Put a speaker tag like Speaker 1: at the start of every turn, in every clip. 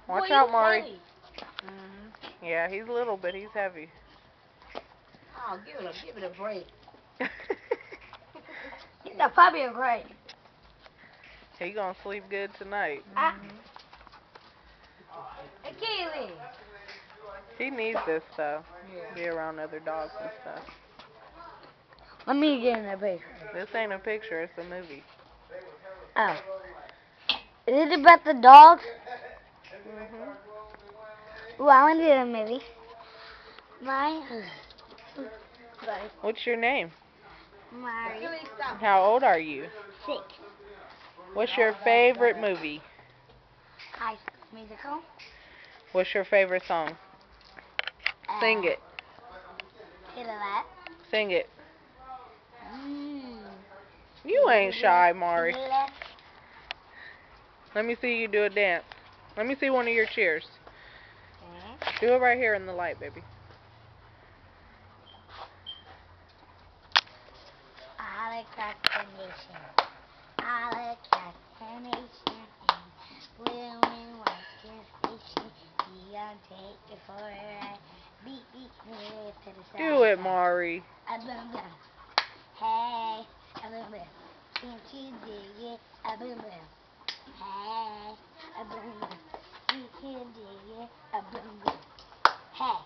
Speaker 1: Watch out, Mari. Yeah, he's little, but he's heavy.
Speaker 2: Oh, give it a break.
Speaker 3: He's a puppy a break.
Speaker 1: He gonna sleep good tonight.
Speaker 3: Achilles.
Speaker 1: He needs this stuff. Be around other dogs and stuff.
Speaker 3: Let me get in that picture.
Speaker 1: This ain't a picture, it's a movie.
Speaker 3: Oh. Is it about the dogs? Ooh, I want to do a movie.
Speaker 1: What's your name?
Speaker 3: Mari.
Speaker 1: How old are you?
Speaker 3: 6.
Speaker 1: What's your favorite movie?
Speaker 3: High School Musical.
Speaker 1: What's your favorite song? Sing it.
Speaker 3: Silhouette.
Speaker 1: Sing it. You ain't shy, Mari. Let me see you do a dance. Let me see one of your cheers. Do it right here in the light, baby.
Speaker 3: Blue and white station. Take it for a ride. Beat to the side.
Speaker 1: Do it, Mari.
Speaker 3: A boom boom. Hey, a boom boom. Can't you dig it? A boom boom. Hey, a boom boom. You can dig it? A boom boom. Hey.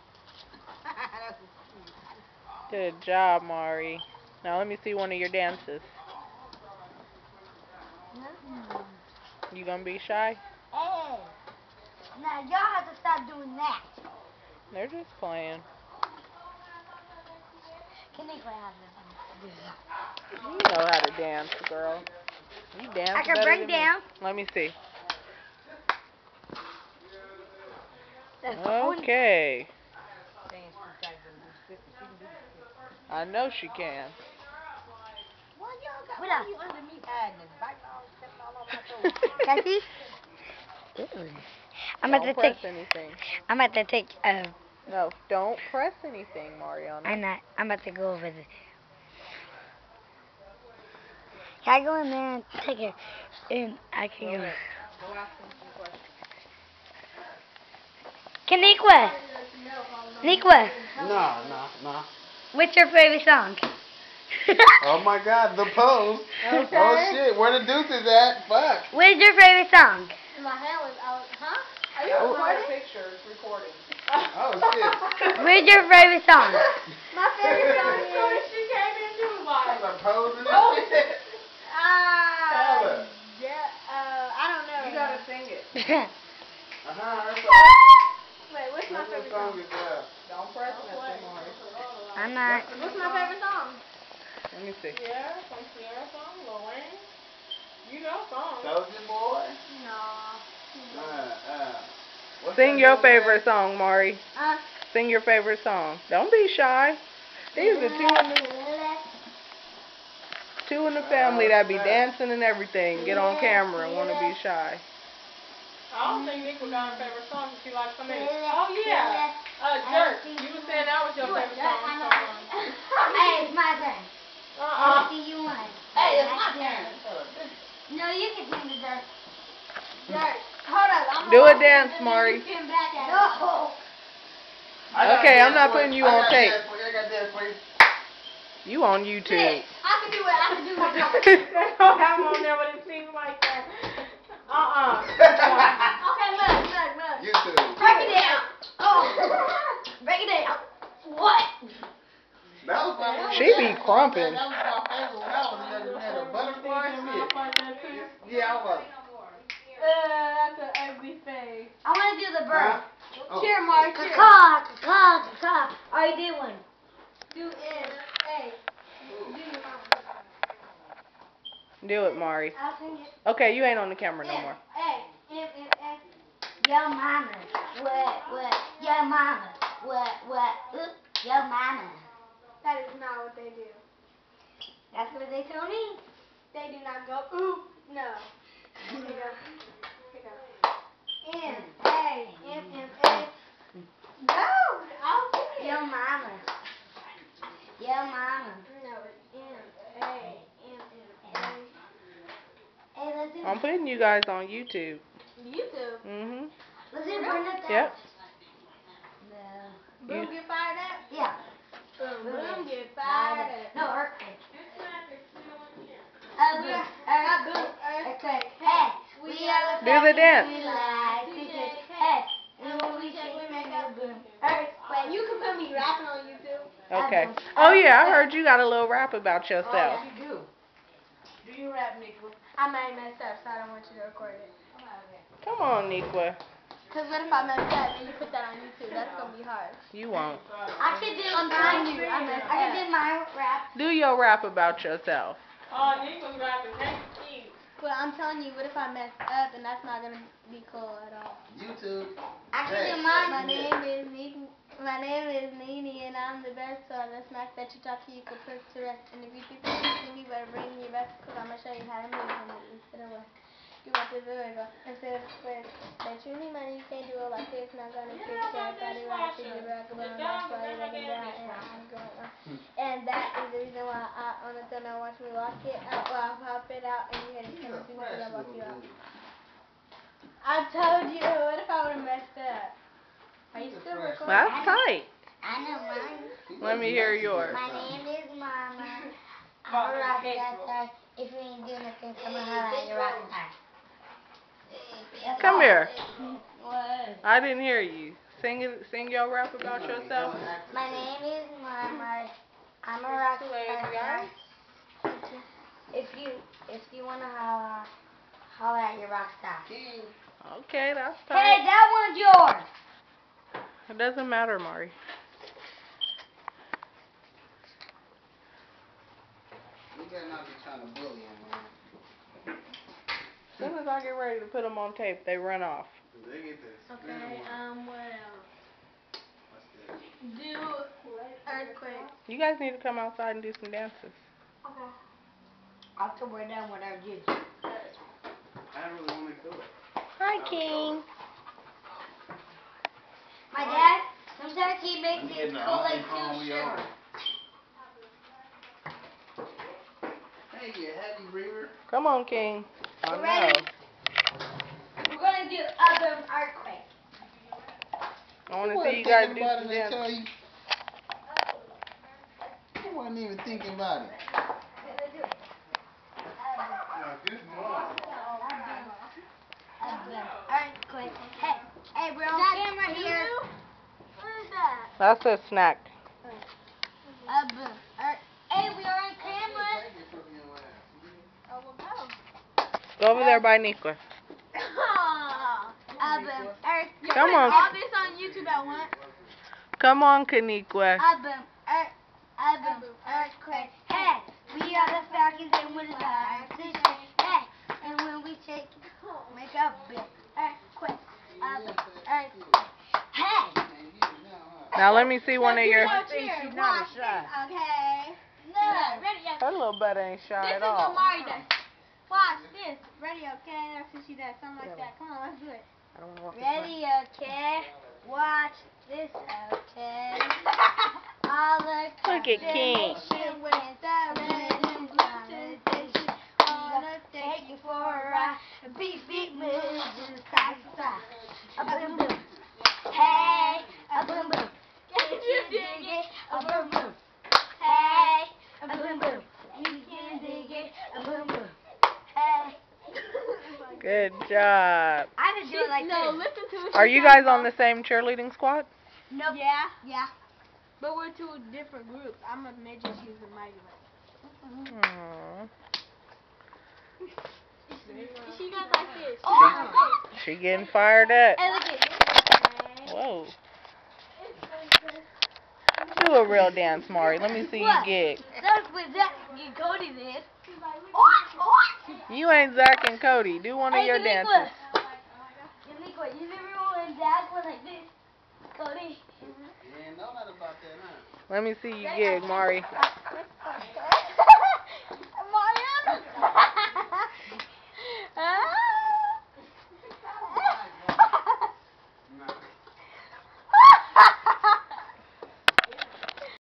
Speaker 1: Good job, Mari. Now let me see one of your dances. You gonna be shy?
Speaker 3: Hey. Now y'all have to stop doing that.
Speaker 1: They're just playing.
Speaker 3: Kaniqua has to
Speaker 1: You know how to dance, girl. You dance
Speaker 3: I can
Speaker 1: better
Speaker 3: break
Speaker 1: than
Speaker 3: down.
Speaker 1: me. Let me see.
Speaker 3: That's
Speaker 1: Okay. I know she can.
Speaker 3: What else?
Speaker 2: You underneath hiding and biting all, stepping all over my toes.
Speaker 3: Cassie?
Speaker 1: Don't press anything.
Speaker 3: I'm about to take.
Speaker 1: No, don't press anything, Mariana.
Speaker 3: I'm not. I'm about to go over this. Can I go in there and take it? And I can go.
Speaker 1: Go ask them some questions.
Speaker 3: Kaniqua. Kaniqua.
Speaker 4: Nah.
Speaker 3: What's your favorite song?
Speaker 4: Oh my God, the pose.
Speaker 3: Okay.
Speaker 4: Oh shit, where the deuce is at? Fuck.
Speaker 3: What's your favorite song?
Speaker 5: My hair was out. Huh? Are you
Speaker 1: Don't
Speaker 5: recording?
Speaker 1: take a picture, it's recording.
Speaker 4: Oh shit.
Speaker 3: What's your favorite song?
Speaker 5: My favorite song is She Came In Too Much.
Speaker 4: The pose and
Speaker 5: Oh.
Speaker 4: shit. Tell her.
Speaker 5: I don't know.
Speaker 1: You gotta sing it.
Speaker 5: Wait, what's my favorite
Speaker 4: song
Speaker 5: song?
Speaker 4: is that?
Speaker 1: Don't press nothing, Mari.
Speaker 3: I'm not.
Speaker 5: What's my favorite song?
Speaker 1: Let me see.
Speaker 5: Sierra, some Sierra song, Lil Wayne. You know songs.
Speaker 4: Soldier Boy.
Speaker 5: No.
Speaker 4: What's
Speaker 1: Sing
Speaker 4: that
Speaker 1: your
Speaker 4: dude's
Speaker 1: favorite
Speaker 4: name?
Speaker 1: song, Mari. Sing your favorite song. Don't be shy. These are two in the family that be dancing and everything. Get on camera and want to be shy.
Speaker 5: I don't think Nick got her favorite song because she likes so many. Oh, yeah. Jerk. You were saying that was your favorite song.
Speaker 3: Hey, it's my turn. See you one.
Speaker 2: Hey, it's my turn.
Speaker 3: No, you can sing the dirt.
Speaker 5: Jerk. Hold up.
Speaker 1: Do a dance, Mari.
Speaker 3: No.
Speaker 1: Okay, I'm not putting you on tape.
Speaker 4: I got that for you.
Speaker 1: You on YouTube.
Speaker 3: I can do it.
Speaker 5: They don't have them on there, but it seems like that.
Speaker 3: Okay, look.
Speaker 4: YouTube.
Speaker 3: Break it down. Oh. Break it down. What?
Speaker 4: That was my
Speaker 1: She be crumping.
Speaker 4: That was my favorite one. That was the butterfly shit. Yeah, I was.
Speaker 5: That's an ugly face.
Speaker 3: I want to do the bird.
Speaker 4: Oh.
Speaker 5: Cheer, Mari, cheer.
Speaker 3: Caw. I did one.
Speaker 5: Do it. Hey. Do your mama.
Speaker 1: Do it, Mari.
Speaker 3: I'll sing it.
Speaker 1: Okay, you ain't on the camera no more.
Speaker 3: Hey. Your mama. What? Your mama. What? Your mama.
Speaker 5: That is not what they do.
Speaker 3: That's what they told me.
Speaker 5: They do not go, ooh, no. They go. M-A. No, I'll sing it.
Speaker 3: Your mama.
Speaker 5: No, it's M-A.
Speaker 3: Hey, let's do
Speaker 1: I'm putting you guys on YouTube.
Speaker 5: YouTube.
Speaker 1: Mhm.
Speaker 3: Let's do
Speaker 1: Yep.
Speaker 3: No.
Speaker 1: You,
Speaker 2: Boom get fired up?
Speaker 3: Yeah.
Speaker 2: Boom get fired up.
Speaker 3: No, earthquake.
Speaker 2: Boom,
Speaker 3: Earthquake. Hey, we are the
Speaker 1: Do the dance.
Speaker 3: we like to shake. Hey, and when we shake, we make a boom. Earthquake.
Speaker 2: You can put me rapping on YouTube.
Speaker 1: okay. Oh yeah, I heard you got a little rap about yourself.
Speaker 2: You do. Do you rap, Nicola? I might mess up, so I don't want you to record it.
Speaker 1: Come on, Niqua.
Speaker 2: Because what if I mess up and you put that on YouTube? That's going to be hard.
Speaker 1: You won't.
Speaker 3: I can do
Speaker 2: I'm telling you, I messed
Speaker 3: I can
Speaker 2: up.
Speaker 3: do my rap.
Speaker 1: Do your rap about yourself.
Speaker 5: Oh, Nico's rapping. That's cute.
Speaker 2: But I'm telling you, what if I mess up and that's not going to be cool at all?
Speaker 4: YouTube.
Speaker 3: I can do
Speaker 2: My
Speaker 3: mine.
Speaker 2: name is Nene. My name is Nene, and I'm the best. So the smack that you talk to, you can put to rest. And if you think that you see me, better bring me back, because I'm gonna show you how to move and instead of what you want to do it. Instead of when they treat me money, you can't do it like this. Not gonna kick that, body rock, to the rock around, that's why you're looking down, and I'm going on. And that is the reason why on the thing I watch me walk it out, well, I'll pop it out, and you had to come see me because I walk you out. I told you. What if I would have messed up? Are you still recording?
Speaker 1: That's tight.
Speaker 3: I know mine.
Speaker 1: Let me hear yours.
Speaker 3: My name is Mama. I'm a rock star. If you ain't doing nothing, come on, holla at your rock star.
Speaker 1: Come here.
Speaker 2: What?
Speaker 1: I didn't hear you. Sing it. Sing your rap about yourself.
Speaker 3: My name is Mama. I'm a rock star. If you wanna holla at your rock star.
Speaker 1: Okay, that's
Speaker 3: Hey,
Speaker 1: tight.
Speaker 3: that one's yours.
Speaker 1: It doesn't matter, Mari.
Speaker 4: You better not be trying to bully him, man.
Speaker 1: As soon as I get ready to put them on tape, they run off.
Speaker 4: They get this.
Speaker 2: Okay, what else?
Speaker 4: What's that?
Speaker 2: Do earthquake.
Speaker 1: You guys need to come outside and do some dances.
Speaker 2: Okay.
Speaker 3: After we're done with our juice.
Speaker 4: I don't really want to do it.
Speaker 1: Hi, King.
Speaker 3: My dad, sometimes he makes
Speaker 4: I'm
Speaker 3: it
Speaker 4: getting the
Speaker 3: cold
Speaker 4: only
Speaker 3: like
Speaker 4: phone
Speaker 3: too
Speaker 4: we
Speaker 3: sugar.
Speaker 4: own. Hey, you heavy breather.
Speaker 1: Come on, King. I
Speaker 3: You
Speaker 1: know.
Speaker 3: ready? We're gonna do other earthquake.
Speaker 1: I want to see you guys do some
Speaker 4: They
Speaker 1: dances.
Speaker 4: tell you. You wasn't even thinking about it.
Speaker 3: Earthquake. Hey, we're on camera here.
Speaker 2: What is that?
Speaker 1: That's a snack.
Speaker 3: Hey, we are on camera.
Speaker 2: Oh, well, go.
Speaker 1: Go over there by Niqua.
Speaker 3: Earthquake.
Speaker 1: Come on.
Speaker 2: All this on YouTube at once.
Speaker 1: Come on, Kaniqua.
Speaker 3: Earthquake. Hey, we are the Falcons and we like to shake. Hey, and when we shake, make a big earthquake. Earthquake. Hey.
Speaker 1: Now let me see one of your.
Speaker 2: Watch this. Okay.
Speaker 3: No.
Speaker 2: Ready?
Speaker 1: Her little butt ain't shy
Speaker 2: This
Speaker 1: at
Speaker 2: is what
Speaker 1: all.
Speaker 2: Mari does. Watch this. Ready? Okay. That's what she does. Something like that. Come on, let's do it.
Speaker 1: I don't know what
Speaker 3: Ready, okay? Watch this, okay? All the
Speaker 1: Look at King.
Speaker 3: constellation with the red and blue sensation. Wanna take you for a ride. Beep, beep, move to the side to side. A boom, boom. Hey, a boom, boom. Can you dig it? A boom, boom. Hey, a boom, boom. You can dig it? A boom, boom. Hey.
Speaker 1: Good job.
Speaker 3: I didn't do it like
Speaker 2: No,
Speaker 3: this.
Speaker 2: listen to what
Speaker 1: Are
Speaker 2: she
Speaker 1: you
Speaker 2: said,
Speaker 1: guys on
Speaker 2: Mom.
Speaker 1: the same cheerleading squad?
Speaker 3: Nope.
Speaker 2: Yeah. But we're two different groups. I'm a midget, she's a mighty one.
Speaker 1: Aww.
Speaker 2: She goes like this.
Speaker 1: She getting fired up.
Speaker 2: Hey, look at
Speaker 1: Whoa. Do a real dance, Mari. Let me see you gig.
Speaker 3: That's what Zach and Cody did.
Speaker 1: You ain't Zach and Cody. Do one of your dances.
Speaker 3: Uniqua, you remember when Dad went like this? Cody.
Speaker 4: You ain't know nothing about that, huh?
Speaker 1: Let me see you gig, Mari.